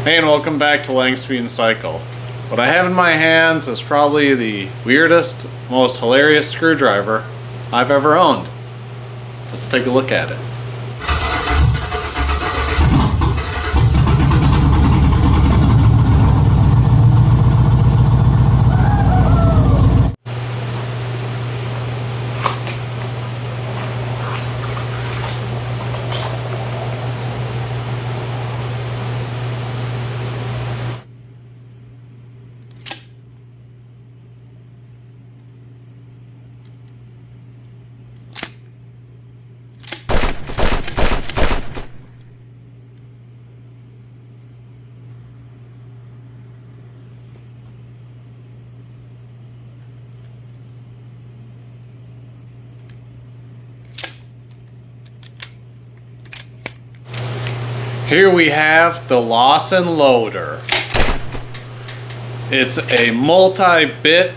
Hey, and welcome back to Lang Speed and Cycle. What I have in my hands is probably the weirdest, most hilarious screwdriver I've ever owned. Let's take a look at it. Here we have the Lawson LOADER. It's a multi-bit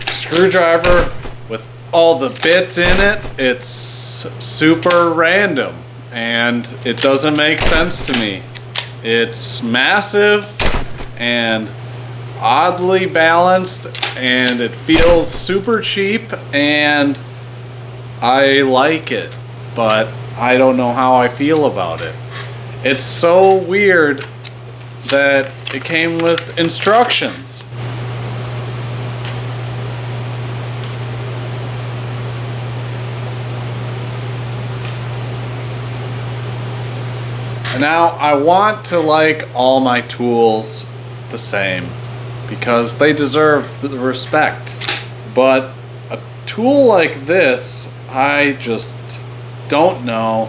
screwdriver with all the bits in it. It's super random and it doesn't make sense to me. It's massive and oddly balanced and it feels super cheap and I like it, but I don't know how I feel about it. It's so weird that it came with instructions. Now, I want to like all my tools the same because they deserve the respect. But a tool like this, I just don't know.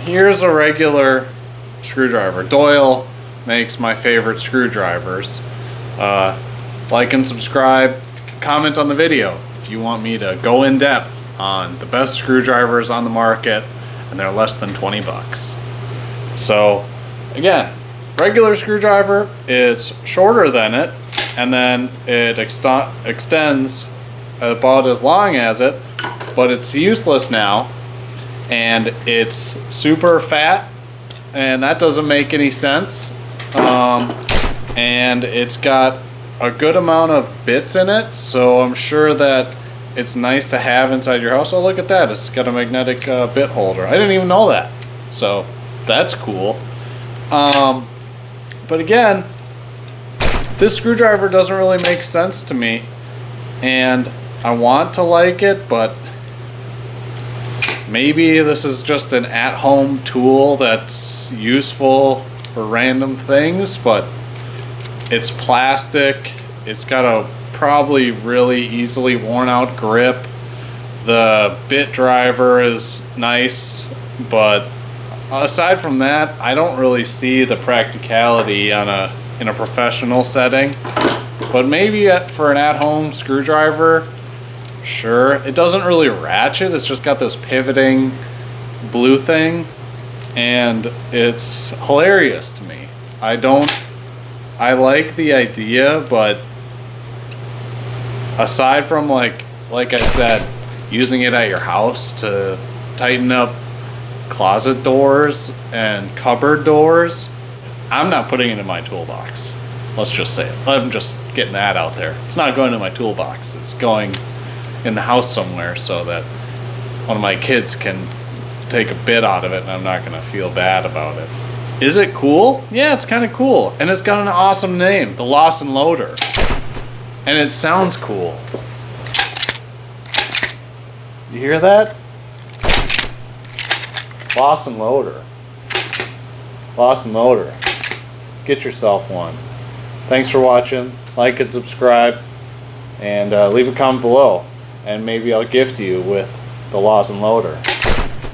Here's a regular screwdriver. Doyle makes my favorite screwdrivers. Like and subscribe, comment on the video if you want me to go in depth on the best screwdrivers on the market and they're less than 20 bucks. So again, regular screwdriver is shorter than it and then it extends about as long as it, but it's useless now and it's super fat. And that doesn't make any sense. And it's got a good amount of bits in it, so I'm sure that it's nice to have inside your house. Oh, look at that. It's got a magnetic bit holder. I didn't even know that. So that's cool. But again, this screwdriver doesn't really make sense to me. And I want to like it, but maybe this is just an at-home tool that's useful for random things, but it's plastic. It's got a probably really easily worn out grip. The bit driver is nice, but aside from that, I don't really see the practicality in a professional setting. But maybe for an at-home screwdriver, sure. It doesn't really ratchet, it's just got this pivoting blue thing and it's hilarious to me. I like the idea, but aside from like I said, using it at your house to tighten up closet doors and cupboard doors, I'm not putting it in my toolbox. Let's just say it. I'm just getting that out there. It's not going in my toolbox. It's going in the house somewhere so that one of my kids can take a bit out of it and I'm not gonna feel bad about it. Is it cool? Yeah, it's kind of cool. And it's got an awesome name, the Lawson LOADER. And it sounds cool. You hear that? Lawson LOADER. Lawson LOADER. Get yourself one. Thanks for watching. Like and subscribe. And leave a comment below. And maybe I'll gift you with the Lawson LOADER.